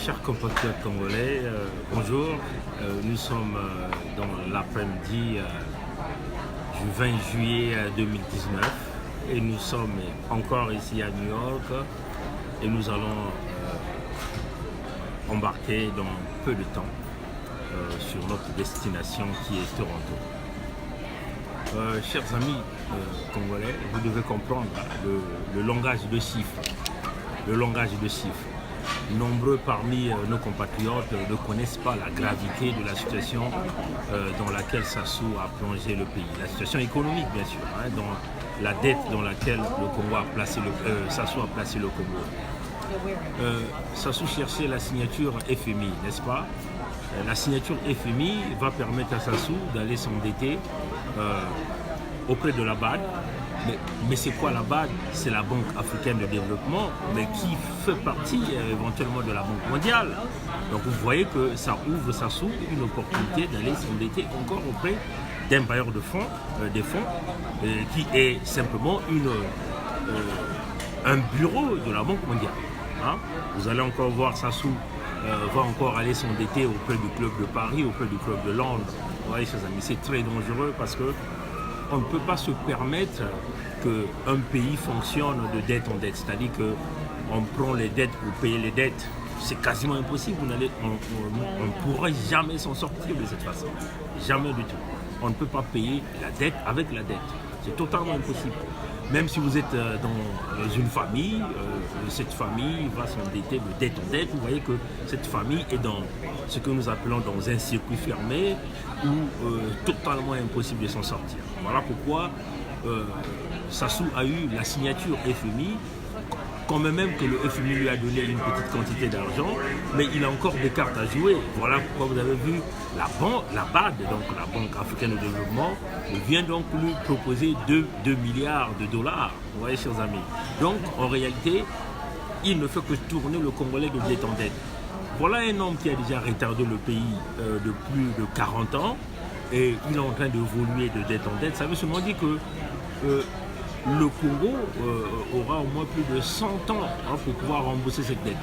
Chers compatriotes congolais, bonjour. Nous sommes dans l'après-midi du 20 juillet 2019 et nous sommes encore ici à New York et nous allons embarquer dans peu de temps sur notre destination qui est Toronto. Chers amis congolais, vous devez comprendre le langage de chiffres. Le langage de chiffres. Nombreux parmi nos compatriotes ne connaissent pas la gravité de la situation dans laquelle Sassou a plongé le pays. La situation économique, bien sûr, dans la dette dans laquelle le Congo a placé Sassou a placé le Congo. Sassou cherchait la signature FMI, n'est-ce pas? La signature FMI va permettre à Sassou d'aller s'endetter auprès de la BAD. Mais c'est quoi la BAD? C'est la Banque africaine de développement, mais qui fait partie éventuellement de la Banque mondiale. Donc vous voyez que ça ouvre Sassou une opportunité d'aller s'endetter encore auprès d'un bailleur de fonds, qui est simplement un bureau de la Banque mondiale. Vous allez encore voir Sassou va encore aller s'endetter auprès du club de Paris, auprès du club de Londres. Vous voyez, chers amis, c'est très dangereux parce que on ne peut pas se permettre qu'un pays fonctionne de dette en dette. C'est-à-dire qu'on prend les dettes pour payer les dettes. C'est quasiment impossible. On ne pourrait jamais s'en sortir de cette façon. Jamais du tout. On ne peut pas payer la dette avec la dette. C'est totalement impossible. Même si vous êtes dans une famille, cette famille va s'endetter de dette en dette. Vous voyez que cette famille est dans ce que nous appelons dans un circuit fermé où totalement impossible de s'en sortir. Voilà pourquoi Sassou a eu la signature FMI, quand même que le FMI lui a donné une petite quantité d'argent, mais il a encore des cartes à jouer. Voilà pourquoi vous avez vu la BAD, donc la Banque africaine de développement, vient donc lui proposer 2 milliards de dollars. Vous voyez, chers amis. Donc, en réalité, il ne fait que tourner le Congolais de dette en dette. Voilà un homme qui a déjà retardé le pays de plus de 40 ans et il est en train d'évoluer de dette en dette. Ça veut seulement dire que le Congo aura au moins plus de 100 ans pour pouvoir rembourser cette dette.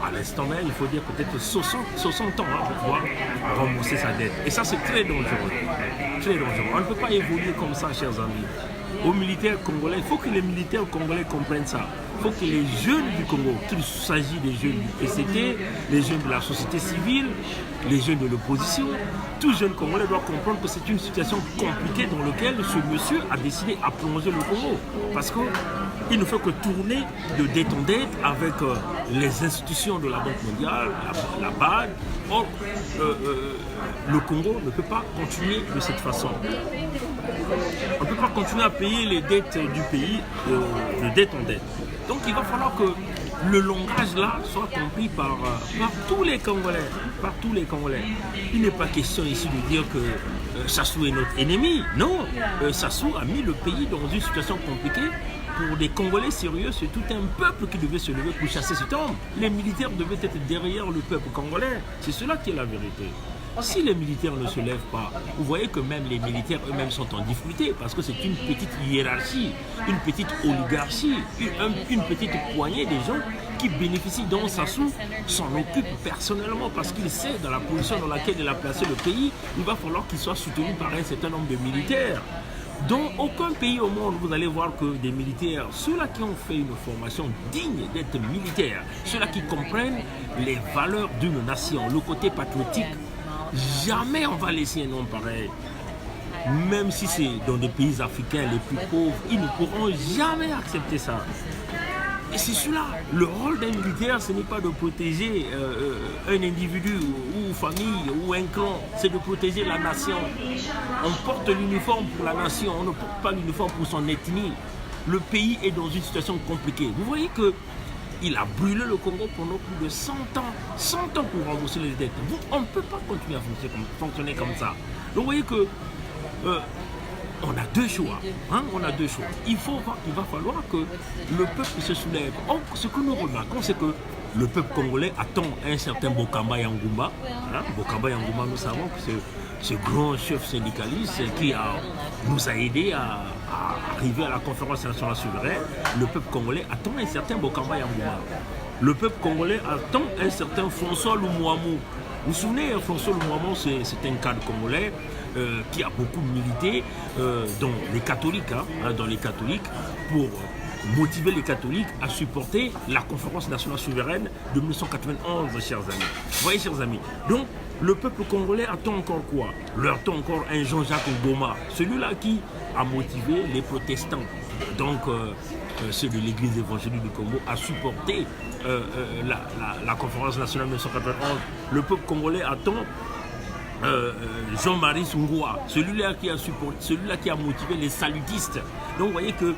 À l'instant même, il faut dire peut-être 60 ans pour pouvoir rembourser sa dette. Et ça, c'est très dangereux. Très dangereux. On ne peut pas évoluer comme ça, chers amis. Aux militaires congolais, il faut que les militaires congolais comprennent ça. Il faut que les jeunes du Congo, qu'il s'agit des jeunes du PCT, les jeunes de la société civile, les jeunes de l'opposition, tout jeune Congolais doit comprendre que c'est une situation compliquée dans laquelle ce monsieur a décidé à plonger le Congo. Parce qu'il ne fait que tourner de dette en dette avec les institutions de la Banque mondiale, la BAD. Or, le Congo ne peut pas continuer de cette façon. On ne peut pas continuer à payer les dettes du pays de dette en dette. Donc il va falloir que le langage là soit compris par tous les Congolais. Par tous les Congolais. Il n'est pas question ici de dire que Sassou est notre ennemi. Non, Sassou a mis le pays dans une situation compliquée. Pour des Congolais sérieux, c'est tout un peuple qui devait se lever pour chasser cet homme. Les militaires devaient être derrière le peuple congolais. C'est cela qui est la vérité. Si les militaires ne se lèvent pas, vous voyez que même les militaires eux-mêmes sont en difficulté parce que c'est une petite hiérarchie, une petite oligarchie, une petite poignée de gens qui bénéficient dont Sassou s'en occupe personnellement parce qu'il sait dans la position dans laquelle il a placé le pays, il va falloir qu'il soit soutenu par un certain nombre de militaires. Dans aucun pays au monde, vous allez voir que des militaires, ceux-là qui ont fait une formation digne d'être militaires, ceux-là qui comprennent les valeurs d'une nation, le côté patriotique, jamais on va laisser un homme pareil. Même si c'est dans des pays africains les plus pauvres, ils ne pourront jamais accepter ça. Et c'est cela. Le rôle d'un militaire, ce n'est pas de protéger un individu ou famille ou un clan, c'est de protéger la nation. On porte l'uniforme pour la nation, on ne porte pas l'uniforme pour son ethnie. Le pays est dans une situation compliquée. Vous voyez que il a brûlé le Congo pendant plus de 100 ans. 100 ans pour rembourser les dettes. On ne peut pas continuer à fonctionner comme ça. Donc vous voyez que on a deux choix. On a deux choix. Il va falloir que le peuple se soulève. Or, ce que nous remarquons, c'est que le peuple congolais attend un certain Bokamba Yangoumba. Bokamba Yangoumba, nous savons que c'est ce grand chef syndicaliste qui nous a aidés à arriver à la conférence nationale souveraine. Le peuple congolais attend un certain Bokamba Yangoumba. Le peuple congolais attend un certain François Lumouamou. Vous vous souvenez, François Lumouamou, c'est un cadre congolais qui a beaucoup milité dans les catholiques, pour motiver les catholiques à supporter la conférence nationale souveraine de 1991, chers amis. Vous voyez, chers amis. Donc, le peuple congolais attend encore quoi? Leur attend encore un Jean-Jacques Ngoma, celui-là qui a motivé les protestants, donc ceux de l'église évangélique du Congo, à supporter la conférence nationale de 1991. Le peuple congolais attend Jean-Marie Sungwa, celui-là qui a motivé les salutistes. Donc vous voyez que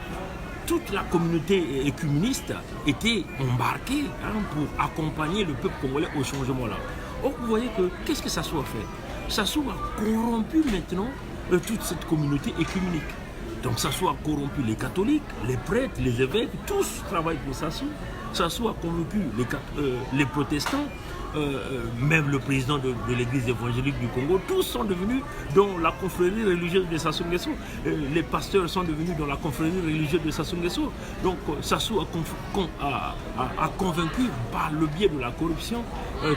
toute la communauté écuméniste était embarquée pour accompagner le peuple congolais au changement là. Or vous voyez que qu'est-ce que Sassou a fait? Sassou a corrompu maintenant toute cette communauté écuménique. Donc Sassou a corrompu les catholiques, les prêtres, les évêques, tous travaillent pour Sassou. Sassou a convaincu les protestants, même le président de l'église évangélique du Congo, tous sont devenus dans la confrérie religieuse de Sassou Nguesso. Les pasteurs sont devenus dans la confrérie religieuse de Sassou Nguesso. Donc Sassou a convaincu par le biais de la corruption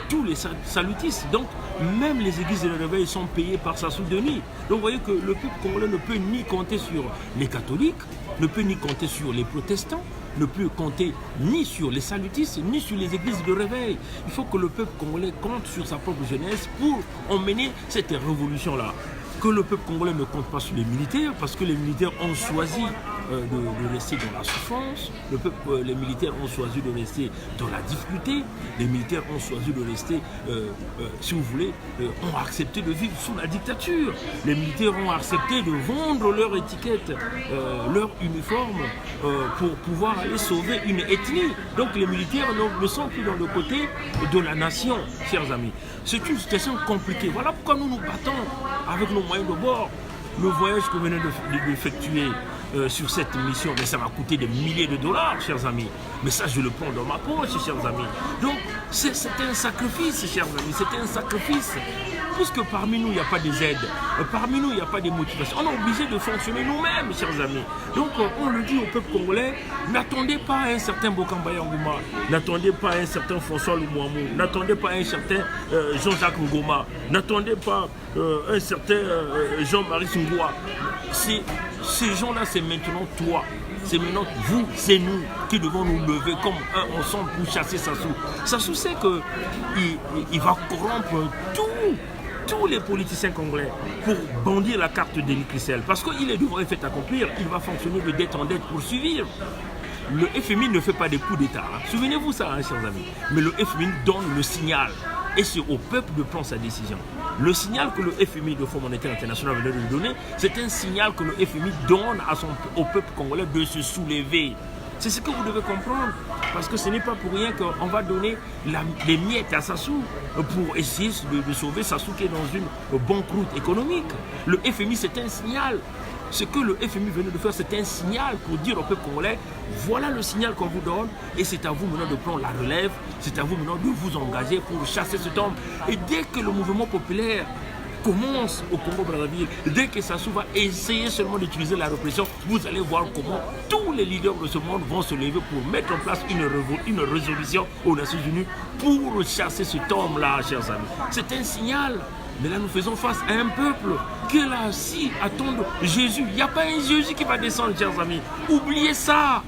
tous les salutistes. Donc même les églises de réveil sont payées par Sassou Denis. Donc vous voyez que le peuple congolais ne peut ni compter sur les catholiques, ne peut ni compter sur les protestants, ne peut compter ni sur les salutistes, ni sur les églises de réveil. Il faut que le peuple congolais compte sur sa propre jeunesse pour emmener cette révolution-là. Que le peuple congolais ne compte pas sur les militaires, parce que les militaires ont choisi de rester dans la souffrance, les militaires ont choisi de rester dans la difficulté, les militaires ont choisi de rester, si vous voulez, ont accepté de vivre sous la dictature. Les militaires ont accepté de vendre leur étiquette, leur uniforme, pour pouvoir aller sauver une ethnie. Donc les militaires ne sont plus dans le côté de la nation, chers amis. C'est une situation compliquée. Voilà pourquoi nous nous battons avec nos moyens de bord. Le voyage que vous venez d'effectuer sur cette mission, mais ça m'a coûté des milliers de dollars, chers amis. Mais ça, je le prends dans ma poche, chers amis. Donc, c'était un sacrifice, chers amis. C'était un sacrifice. Puisque parmi nous, il n'y a pas des aides, parmi nous, il n'y a pas des motivations. On est obligé de fonctionner nous-mêmes, chers amis. Donc, on le dit au peuple congolais, n'attendez pas un certain Bokamba Yangouma, n'attendez pas un certain François Lumouamou, n'attendez pas un certain Jean-Jacques Ngoma, n'attendez pas un certain Jean-Marie Sungwa. Ces gens-là, c'est maintenant toi. C'est maintenant vous, c'est nous qui devons nous lever comme un ensemble pour chasser Sassou. Sassou sait qu'il va corrompre tous les politiciens congolais pour bondir la carte d'Élie Christel. Parce qu'il est devant un fait accomplir, il va fonctionner de dette en dette pour suivre. Le FMI ne fait pas des coups d'État. Souvenez-vous ça, chers amis. Mais le FMI donne le signal. Et c'est au peuple de prendre sa décision. Le signal que le FMI, le Fonds monétaire international, venait de lui donner, c'est un signal que le FMI donne au peuple congolais de se soulever. C'est ce que vous devez comprendre. Parce que ce n'est pas pour rien qu'on va donner les miettes à Sassou pour essayer de sauver Sassou qui est dans une banqueroute économique. Le FMI, c'est un signal. Ce que le FMI venait de faire, c'est un signal pour dire au peuple congolais, voilà le signal qu'on vous donne et c'est à vous maintenant de prendre la relève, c'est à vous maintenant de vous engager pour chasser cet homme. Et dès que le mouvement populaire commence au Congo-Brazzaville, dès que Sassou va essayer seulement d'utiliser la répression, vous allez voir comment tous les leaders de ce monde vont se lever pour mettre en place une résolution aux Nations Unies pour chasser cet homme-là, chers amis. C'est un signal. Mais là, nous faisons face à un peuple qui est là aussi, attendre Jésus. Il n'y a pas un Jésus qui va descendre, chers amis. Oubliez ça.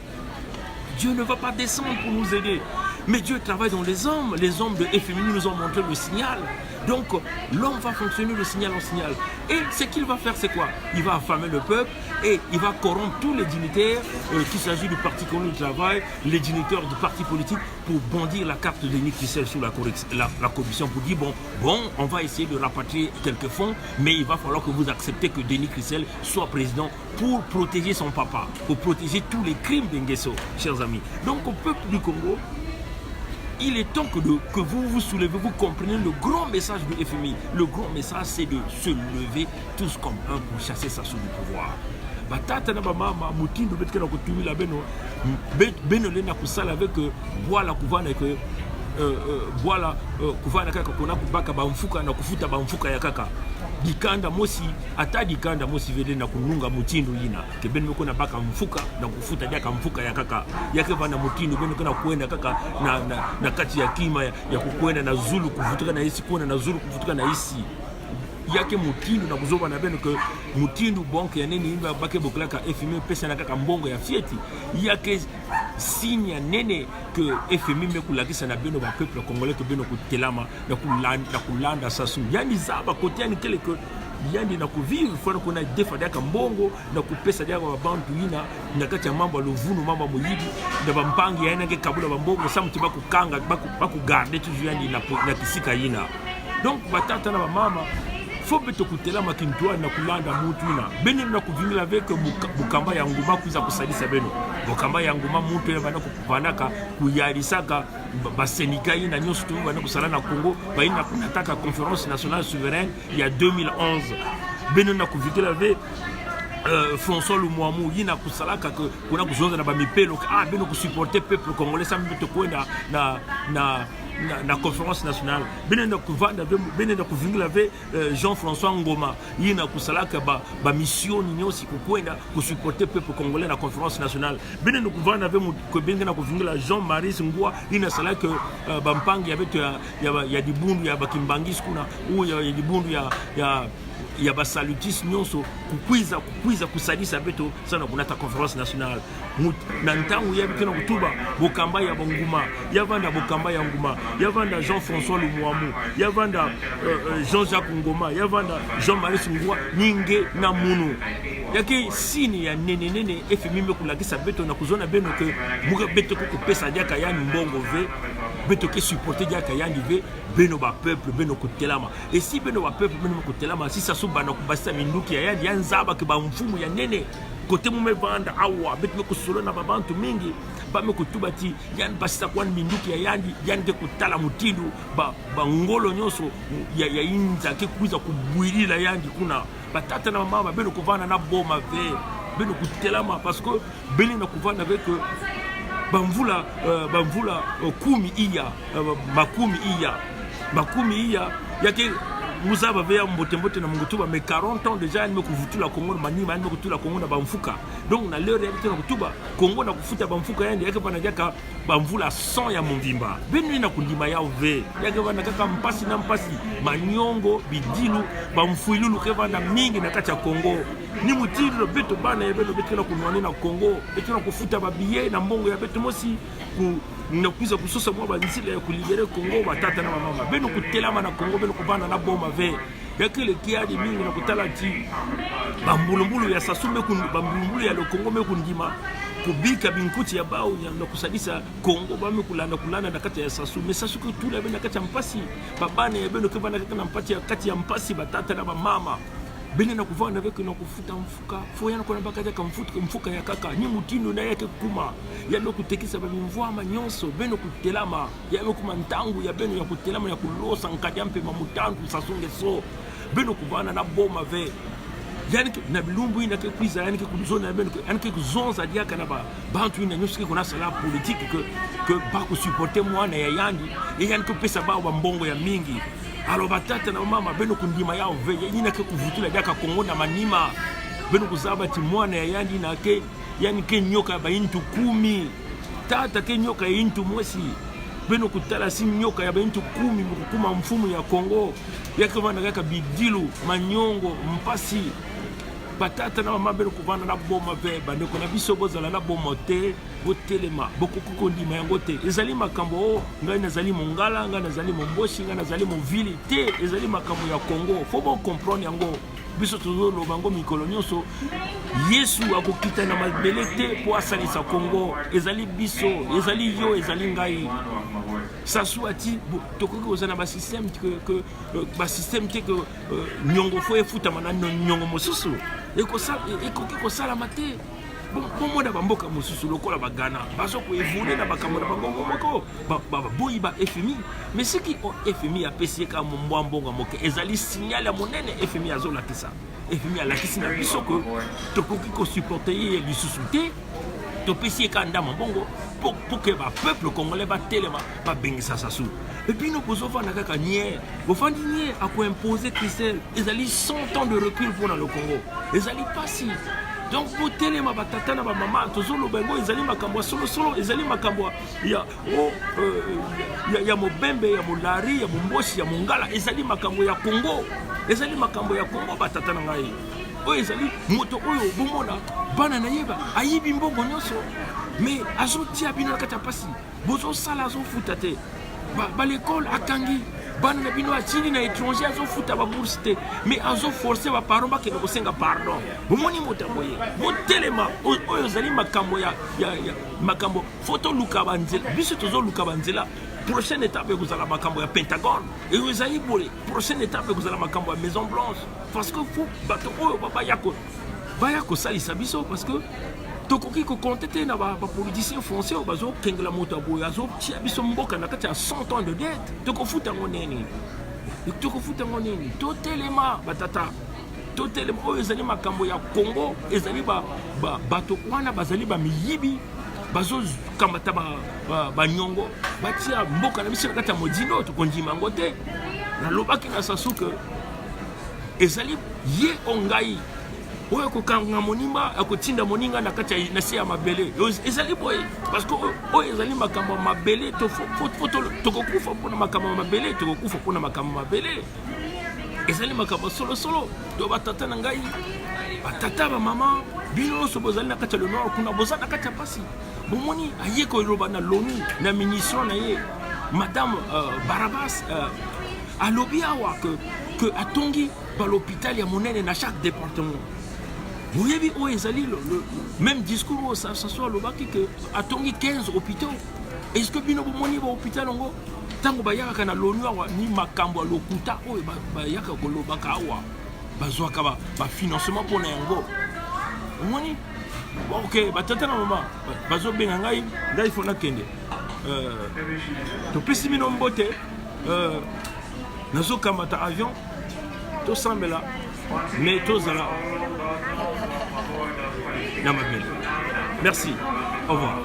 Dieu ne va pas descendre pour nous aider. Mais Dieu travaille dans les hommes. Les hommes de FMI nous ont montré le signal. Donc, l'homme va fonctionner de signal en signal. Et ce qu'il va faire, c'est quoi? Il va affamer le peuple et il va corrompre tous les dignitaires, qu'il s'agit du Parti communiste du travail, les dignitaires du parti politique, pour bondir la carte de Denis Christel sous la corruption, pour dire, bon, on va essayer de rapatrier quelques fonds, mais il va falloir que vous acceptez que Denis Christel soit président pour protéger son papa, pour protéger tous les crimes d'Nguesso, chers amis. Donc, au peuple du Congo, il est temps que vous vous soulevez, vous comprenez le grand message du FMI. Le grand message, c'est de se lever tous comme un pour chasser Sassou du pouvoir. Batata na mama mutindo betkena ko tumila beno le na kusala avec bois la couvane que voilà kuvana kaka kuna kubaka bamfuka na kufuta bamfuka ya kaka dikanda mosi ata dikanda mosi vele na kununga mutindu yina kebeni mko na baka mfuka na kufuta jaka mfuka ya kaka yake vana mutindu beni kuna kuenda kaka na kati ya kima ya kukwenda na zulu kuvutuka na hisi kuona na zulu kuvutuka na hisi yake mutindu na kuzoba na beno ke mutindu bonke ya nene imba bake boklaka FMI pesa na kaka mbongo ya fieti yake signe ya nene ke FMI mekulakisa na beno ba peuple congolais ke beno kutelama na kulanda sasu yani zaba kote yani kele ke yandi na kuvivre fona kuna defa daka mbongo na kupesa daka wa bantu ina na kati ya mambo lovunu mambo moyidi na bampangi yana ke kabula bambongo samuti bakukanga bakugarder toujours yandi na kisika ina donc batata na mama faut beto kutela makintwa na kulanda mutu ina beni na kuvingila avec bukamba ya nguma kuza kusalisa beno bukamba ya nguma mutu ya bana kuvanaka kuyarisaka basenika ina nyoso tu bana kusala na Congo baina kunataka conférence nationale souveraine ya 2011 beno na kuvingila avec François Lumwamu yina kusalaka kuna kuzonza na bamipelo beno kusupporter peuple congolais sa mbeto kwenda na conférence nationale benenda kuvanda benenda kuvingila ve Jean-François Ngoma yina kusalaka ba mission nyosi kukwenda kusupporter peuple congolais na conférence nationale benenda kuvanda ve ko benenda kuvingila Jean-Marie Ngwa yina salaka ba mpangi ya beto ya dibundu ya bakimbangisi kuna ya dibundu ya basalutis nyonso kukwiza kusadisa beto sana kunata conférence nationale na ntangu ya bitena kutuba bokamba ya bonguma yavanda bokamba ya nguma yavanda Jean-François Lumwamu yavanda Jean-Jacques Ngoma yavanda Jean-Marie Ngwa ninge na munu yake sini ya nene FMI mekulakisa beto na kuzona beno ke muka beto ko pesa jaka yani mbongo ve beto ke supporter jaka yani ve beno ba peuple beno kutelama et si beno ba peuple beno kutelama si ça suba na kubasa minduki ya yani yanzaba ke ba mfumu ya nene kote mume vanda awa beto kusolo na babantu mingi bame kutubati yani basita kwa minduki ya yani ke kutala mutindu ba ngolo nyoso ya inza ke kuiza kubwirila yani kuna batata na mama beno kuvana na boma ve beno kutelama parce que beno na kuvana avec bamvula kumi iya makumi iya yake muzaba veya mbote na mungutuba mais 40 ans déjà me kuvutula Congo manima me kuvutula Congo na bamfuka donc na leo réalité na kutuba Congo na kufuta bamfuka yandi yake pana jaka bamvula 100 ya mvimba benu na kundima ya ve yake bana kaka mpasi na mpasi manyongo bidilu bamfuilulu kevanda mingi na kati ya Congo ni mutiro beto bana ya beto beto na kunwane na Congo beto na kufuta babiye na mbongo ya beto mosi na kuiza kusosa mwa banzila ya kulibere Congo batata na mama beno kutelama na Congo beno kubana na boma ve yakile kiadi mingi na kutala ti bambulumbulu ya sasume bambulumbulu ya Congo mekundima kubika binkuti ya bao na kusadisa Congo bame kulanda na kati ya sasu mais sasu que tout la bena kati ya mpasi babane ya beno kebana kati na mpati ya kati ya mpasi batata na mama bene na kuvana avec na kufuta mfuka foya na kuna bakaja mfuka ya kaka ni mutindo na yake kuma ya no kutekisa ba mvua manyonso beno kutelama ya no kuma ntangu ya beno ya kutelama ya kulosa nkadampe mamutangu sasunge so beno kuvana na boma ve yani na bilumbu ina ke kuiza yani ke kuzona beno yani ke kuzonza diaka na bantu ina nyuski kuna sala politique que ba ku supporter mwana ya yandi yani ke pesa ba mbongo ya mingi alors batata na mama beno kundima yao veye yina ke kuvutula daka Kongo na manima beno kuzaba ti mwana ya yandi na ke yani ke nyoka ba intu 10 tata ke nyoka intu mwesi beno kutala si nyoka ya ba intu 10 mkukuma mfumu ya Kongo yake vana kaka bidilu manyongo mpasi batata na mama beno kuvana na boma ve bande ko na biso bozala na boma te botelema bokuko ndima yango te ezali makambo ngai nazali mongala ngai nazali momboshi ngai nazali movili te ezali makambo ya Congo faut bon comprendre yango biso tozolo bango mikolo nyonso Yesu akokita na mabele te po asalisa Congo ezali biso ezali yo ezali ngai sasuati tokoki kozana ba système que ba système que nyongo fo efuta manano nyongo mosusu ekoki kosalama te bon na bamboka mosusu lokola bagana baso ko evole na bakambo na bango moko boyi ba FMI mais ce qui FMI a pesi ka mbongo moke ezali signal ya monene FMI azolakisa FMI alakisi na biso ko tokoki ko supporter ye lisusu te to pesi ka ndama mbongo pour que le peuple congolais va tellement va bénir ça sous. Et puis nous posons faire nakaka nier. Vous faites nier à quoi imposer Christelle. Ils allaient 100 ans de recul pour dans le Congo. Ils allaient pas si. Donc pour tellement batata na maman toujours le bengo ils allaient makambo solo ils allaient makambo. Il y a Mobembe, il y a Molari, il y a Momboshi, il y a Mongala. Ils allaient makambo ya Congo. Ils allaient makambo ya Congo batata na ngai. Oyo ezali moto oyo bomona bana na yeba ayibi mbongo nyonso mais azotia bino na kati ya pasi bozosala azofuta te l'école akangi bana na bino atindi na étranger azofuta babourse te mais azoforce baparent bakende kosenga pardon bomoni moto boye motelema oyo ezali makambo ya makambo foto luka banzela biso tozoluka banzela. Prochaine étape, vous allez à la Pentagone. Et vous allez voler. Prochaine étape, vous allez à la Maison Blanche. Parce que vous, parce que tokoki ko contenter na ba politicien français bazo kengela moto boya zo tia biso mboka na kati ya 100 ans de dette. Tokofuta ngoneni. Tokofuta ngoneni. Totelema batata. Totelema oyo ezali makambo ya Congo, ezali bato wana bazali ba miyibi. Bazo kamata ba nyongo batia mboka na biso na kati ya modino tokondima ngo te na lobaki na sasu que ezali ye ongai oyo kokanga monimba akotinda moninga na kati ya nasi ya mabele ezali boye parce que oyo ezali makambo ya mabele tokokufa mpona makambo ya mabele tokokufa mpona makambo ya mabele ezali makambo solo do batata na ngai batata ba mama bino nyonso bozali na kati ya le nord kuna bozali na kati ya pasi bomoni aye koyoloba na l'ONU na ministre na ye madame Barabas alobi awa que atongi ba l'hôpital ya monene na chaque département. Vous avez vu où ezali le même discours ça soit lobaki que atongi 15 hôpitaux. Est-ce que bino bomoni ba hôpital ngo tango bayaka na l'ONU awa ni makambo lokuta oyo bayaka kolobaka awa bazwaka ba financement pour na yango. Bomoni bon, ok, batata na mama bazo benga ngai fona kende to pesi mino mbote nazo kamata avion to sambela mais to zala na mabele. Merci, au revoir.